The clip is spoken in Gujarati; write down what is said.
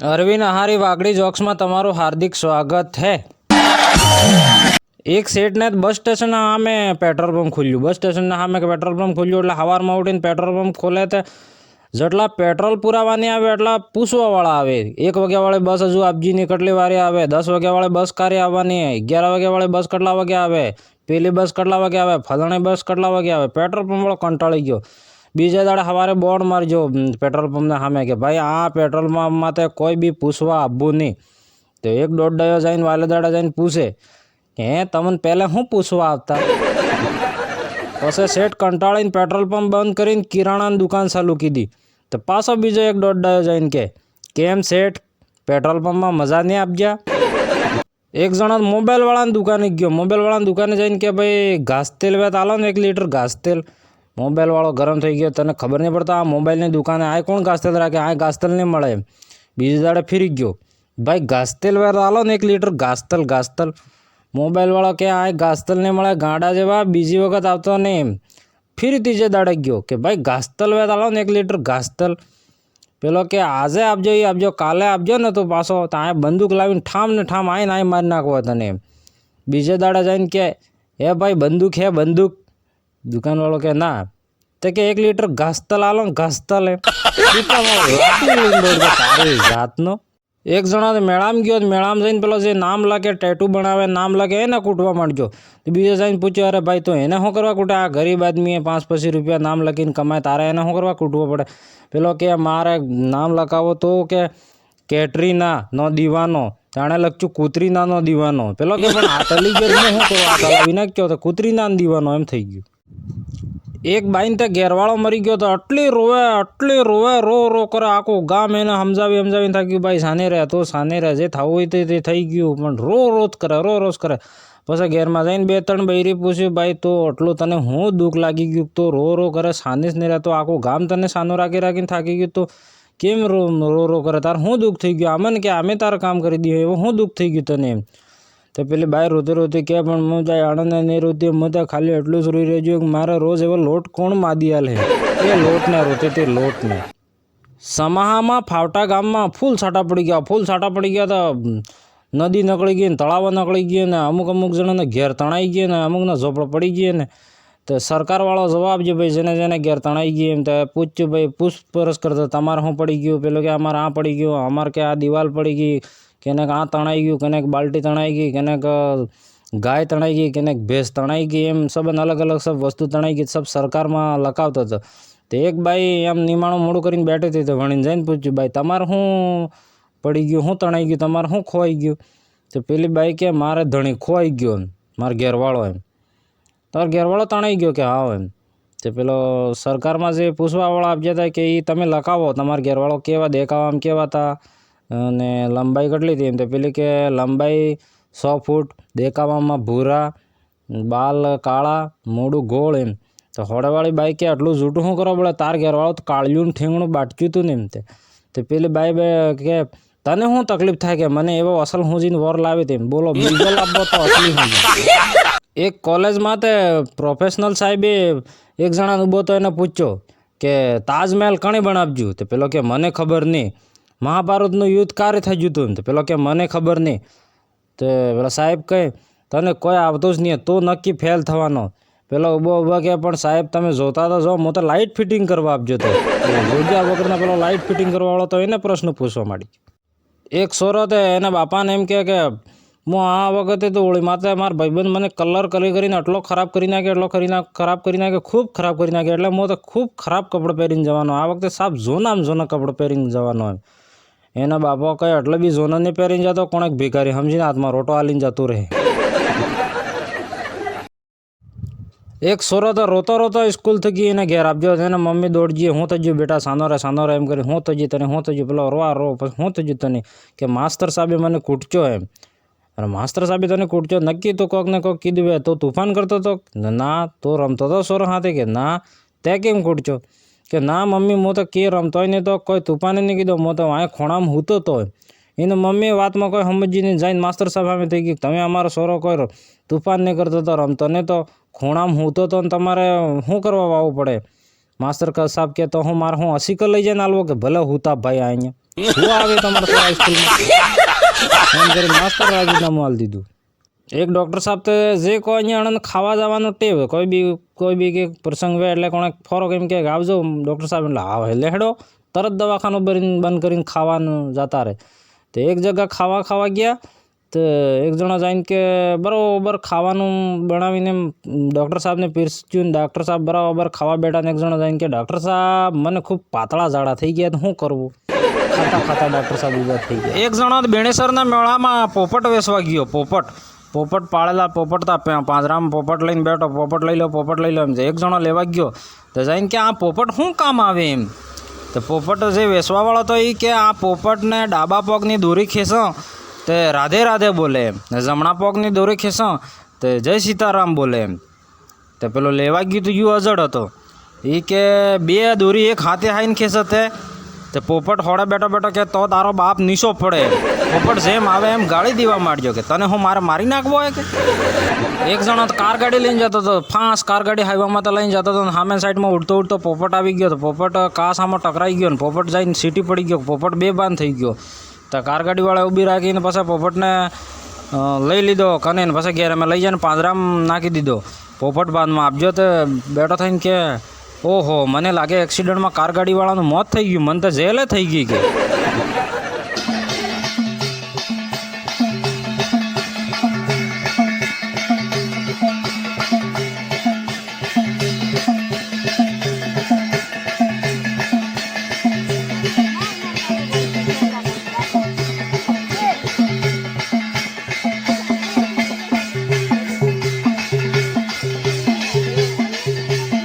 અરવિંદ આહારી વાગડી જોક્સમાં તમારું હાર્દિક સ્વાગત છે। એક શેઠને બસ સ્ટેશનના સામે પેટ્રોલ પંપ ખુલ્યું। બસ સ્ટેશનના સામે પેટ્રોલ પંપ ખુલ્યું એટલે સવારમાં ઉઠીને પેટ્રોલ પંપ ખોલે તે જેટલા પેટ્રોલ પુરાવાની આવે એટલા પૂછવાવાળા આવે। 1 વાગ્યાવાળી બસ હજુ આપજીની કેટલી વારે આવે, 10 વાગ્યાવાળી બસ ક્યારે આવવાની, 11 વાગ્યાવાળી બસ કેટલા વાગે આવે, પેલી બસ કેટલા વાગે આવે, ફલાણી બસ કેટલા વાગે આવે। પેટ્રોલ પંપવાળો કંટાળી ગયો। બીજા દાડે સવારે બોર્ડ મારજો પેટ્રોલ પંપના સામે કે ભાઈ આ પેટ્રોલ પંપ માટે કોઈ બી પૂછવા આવવું નહીં। તો એક દોડડાયો જઈને વાલે દાડા જઈને પૂછે કે હે તમને પહેલાં શું પૂછવા આવતા? પછી શેઠ કંટાળીને પેટ્રોલ પંપ બંધ કરીને કિરાણાની દુકાન ચાલુ કીધી। તો પાછો બીજો એક દોડડાયો જઈને કે કેમ શેઠ પેટ્રોલ પંપમાં મજા નહીં આપજા? એક જણો મોબાઈલવાળાની દુકાને ગયો। મોબાઈલવાળાની દુકાને જઈને કે ભાઈ ઘાસ તેલ વેત આલો ને 1 લીટર ઘાસ તેલ। મોબાઈલવાળો ગરમ થઈ ગયો, તને ખબર નહીં પડતા આ મોબાઈલની દુકાને આ કોણ ઘાસ તેલ રાખે, આ ઘાસ તેલ નહીં મળે એમ। બીજી દાડે ફરી ગયો, ભાઈ ઘાસ તેલ વેત આલો ને 1 લીટર ઘાસ તેલ। મોબાઈલવાળો કે આ ઘાસ તેલ નહીં મળે ગાંડા જેવા, બીજી વખત આવતો નહીં એમ। ફરી ત્રીજે દાડે ગયો કે ભાઈ ઘાસ તેલ વેત આલો ને 1 લીટર ઘાસ તેલ। પેલો કે આજે આપજો એ આપજો, કાલે આપજો ને તો પાછો તો આ બંદૂક લાવીને ઠામ ને ઠામ આવીને આ મારી નાખવો તને એમ। બીજે દાડે જઈને કે હે ભાઈ બંદૂક હે બંદૂક? દુકાનવાળો કે ના। તો કે 1 લીટર ઘાસ તેલ આલો ને ઘાસ તેલ એમ। તારી જાતનો એક જણો મેળામાં ગયો, મેળામાં જઈને પેલો જે નામ લખે ટેટુ બનાવે નામ લખે એને કૂટવા માંડજો। તો બીજો જઈને પૂછ્યો અરે ભાઈ તો એને શું કરવા કૂટે? આ ગરીબ આદમીએ 5-25 રૂપિયા નામ લખીને કમાય, તારે એને શું કરવા કૂટવો પડે? પેલો કે મારે નામ લખાવો તો કે કેટરીના નો દીવાનો, જાણે લખશું કૂતરીના નો દીવાનો। પેલો કે પણ આ તલી ગયો શું કરવા આ તલાવી નાખ્યો તો કૂતરીના દીવાનો એમ થઈ ગયું। એક બાઈને તે ઘેરવાળો મરી ગયો તો આટલી રોવે રો કરે, આખું ગામ એને સમજાવીને થાક્યું ભાઈ સાને રહે તો સાને રહે, જે થવું હોય તે થઈ ગયું, પણ રોજ કરે। પછી ઘેરમાં જઈને 2-3 બૈરી પૂછ્યું ભાઈ તો આટલું તને હું દુઃખ લાગી ગયું તો રો કરે, સાને જ નહીં રહેતો, આખું ગામ તને સાનું રાખીને થાકી ગયું તો કેમ રો કરે, તાર શું દુઃખ થઈ ગયું? આમને કે અમે તારે કામ કરી દઈએ એવું શું દુઃખ થઈ ગયું તને એમ? તો પેલી બાઈ રોતી કે પણ હું જાય આણંદ નહીં રોતી, હું તો ખાલી એટલું જ રોઈ રહેજો કે મારે રોજ એવો લોટ કોણ માદી આલે એ લોટને રોતી તે લોટને। સમાહામાં ફાવટા ગામમાં ફૂલ છાંટા પડી ગયા તો નદી નકળી ગઈ ને તળાવ નકળી ગઈ ને અમુક જણાને ઘેર તણાઈ ગયા ને અમુકના ઝોપડા પડી ગયા ને તો સરકારવાળો જવાબ છે ભાઈ જેને ઘેર તણાઈ ગઈ એમ તો પૂછ્યું ભાઈ પૂછપરછ કરતો તમારે શું પડી ગયું? પેલો કે અમારે આ પડી ગયું, અમારે કે આ દિવાલ પડી ગઈ, કેનેક આ તણાઈ ગયું, કેનેક બાલ્ટી તણાઈ ગઈ, કેનેક ગાય તણાઈ ગઈ, કેનેક ભેંસ તણાઈ ગઈ, એમ સબ અલગ સબ વસ્તુ તણાઈ ગઈ, સબ સરકારમાં લખાવતો હતો। તો એક બાઈ એમ નિમાણું મોડું કરીને બેઠી હતી તો વણીને જઈને પૂછ્યું ભાઈ તમારે શું પડી ગયું, શું તણાઈ ગયું, તમારે શું ખોવાઈ ગયું? તો પેલી બાઈ કે મારે ધણી ખોવાઈ ગયો એમ, મારો ઘેરવાળો એમ। તમારો ઘેરવાળો તણાઈ ગયો કે હા એમ? તો પેલો સરકારમાં જે પૂછવાવાળા આપતા હતા કે એ તમે લખાવો તમારો ઘેરવાળો કેવા દેખાવામાં કેવા હતા અને લંબાઈ કેટલી હતી એમ? તો પેલી કે લંબાઈ 100 ફૂટ, દેખાવામાં ભૂરા, બાલ કાળા, મોઢું ગોળ એમ। તો હોડેવાળી બાઈ કે આટલું જૂઠું શું કરવા પડે, તાર ઘેરવાળો તો કાળિયું ઠીંગણું બાટક્યું હતું ને એમ। તો પેલી બાઈ કે તને શું તકલીફ થાય કે મને એવો અસલ હુંજીને વર લાવી તેમ? બોલો બીજો લાભો તો અસલી હુંજી। એક કોલેજમાં તે પ્રોફેશનલ સાહેબે એક જણાને ઊભો તો એને પૂછ્યો કે તાજમહેલ કણે બનાવજો? તો પેલો કે મને ખબર નહીં। મહાભારતનું યુદ્ધ ક્યારે થઈ ગયું હતું? તો પેલો કે મને ખબર નહીં। તો પેલા સાહેબ કહે તને કોઈ આવતું જ નહીં તો નક્કી ફેલ થવાનો। પેલો ઊભો કે પણ સાહેબ તમે જોતા તો જો હું તો લાઇટ ફિટિંગ કરવા આપજો। તો જોગ્યા વગરના પેલો લાઇટ ફિટિંગ કરવાવાળો તો એને પ્રશ્ન પૂછવા માંડી। એક છોરો તે એના બાપાને એમ કે હું આ વખતે તો હોળી માતે મારા ભાઈબંધ મને કલર કરીને એટલો ખરાબ કરી નાખે ખૂબ ખરાબ કરી નાખે એટલે હું તો ખૂબ ખરાબ કપડાં પહેરીને જવાનો, આ વખતે સાફ જોના કપડાં પહેરીને જવાનો એમ। એના બાપા કહે એટલે બી જોના નહીં પહેરીને જતો, કોણ એક ભિખારી સમજીને હાથમાં રોટો હાલીને જતું રહે। એક છોરો તો રોતો સ્કૂલ થકી એને ઘેર આપજો, એને મમ્મી દોડજીએ હું થઈ ગયું બેટા સાનો રહે એમ કરી, હું થઈ ગયું તને, હું થઈ ગયું? પેલો રો પછી હું થઈ ગયું તને? કે માસ્તર સાહેબે મને કૂટજો એમ। અરે માસ્તર સાહેબે તને કૂટજો નક્કી તો કોક ને કોક કીધું તો તુફાન કરતો હતો? ના તો રમતો હતો છોરો સાથે? કે ના તે કેમ કૂટજો? કે ના મમ્મી હું તો કે રમતોય નહીં તો કોઈ તુફાને નહીં કીધો, હું તો વાંય ખોણામાં હૂતો હતો। એને મમ્મી વાતમાં કોઈ સમજી નહીં જઈને માસ્તર સાહેબ સામે થઈ ગયું તમે અમારો છોરો કોઈ તુફાન નહીં કરતો તો રમતો નહીં તો ખોણામાં હૂતો તો ને તમારે શું કરવા આવવું પડે? માસ્તર સાહેબ કે તો હું મારે હું 80 લઈ જઈને આલવો કે ભલે હૂતા ભાઈ અહીંયા? શું આવે તમારે સર સ્કૂલમાં એમ કરી માસ્તર રાજીનામું આલી દીધું. એક ડૉક્ટર સાહેબ તો જે કોઈ અહીંયા આણંદ ખાવા જવાનું ટેવ કોઈ બી કે પ્રસંગ હોય એટલે કોણે ફોરો કેમ કે આવજો ડૉક્ટર સાહેબ એટલે હા એટલે હેડો તરત દવાખાનું બંધ કરીને ખાવાનું જતા રહે. તો એક જગ્યા ખાવા ગયા તો એક જણા જઈને કે બરાબર ખાવાનું બનાવીને ડૉક્ટર સાહેબને પીરસ્યું. ડૉક્ટર સાહેબ બરાબર ખાવા બેઠા ને એક જણા જઈને કે ડૉક્ટર સાહેબ મને ખૂબ પાતળા ઝાડા થઈ ગયા તો શું કરવું? ખાતા ડૉક્ટર સાહેબ ઊભા થઈ ગયા. એક જણા બેણેસરના મેળામાં પોપટ વેચવા ગયો. પોપટ પાળેલા પોપટ હતા, પાંજરામાં પોપટ લઈને બેઠો. પોપટ લઈ લો એમ એક જણો લેવા ગયો તો જઈને કે આ પોપટ શું કામ આવે એમ? તો પોપટ જે વેચવાવાળો હતો એ કે આ પોપટને ડાબા પગની દોરી ખેંચો તે રાધે રાધે બોલે એમ, ને જમણા પગની દોરી ખેંચો તે જય સીતારામ બોલે એમ. તો પેલો લેવા ગયું તો યુ અજડ હતો એ કે બે દોરી એક હાથે હાઈને ખેંચતે. તો પોપટ હોડે બેઠો કે તો તારો બાપ નીચો પડે. પોપટ જેમ આવે એમ ગાળી દેવા માંડ્યો કે તને હું મારી નાખવો હોય કે? એક જણો કાર ગાડી લઈને જતો હતો, ફાંસ કાર ગાડી હાઈવામાં તો લઈને જતો હતો, સામે સાઈડમાં ઉડતો પોપટ આવી ગયો. તો પોપટ કાસામાં ટકરાઈ ગયો ને પોપટ જઈને સીટી પડી ગયો. પોપટ બેભાન થઈ ગયો. તો કાર ગાડીવાળા ઊભી રાખીને પછી પોપટને લઈ લીધો કને ને પછી ઘેર અમે લઈ જઈને પાંજરામાં નાખી દીધો. પોપટ બાંધમાં આપજો તો બેઠો થઈને કે ઓહો મને લાગે એક્સિડન્ટમાં કાર ગાડીવાળાનું મોત થઈ ગયું, મને તો જેલે થઈ ગઈ કે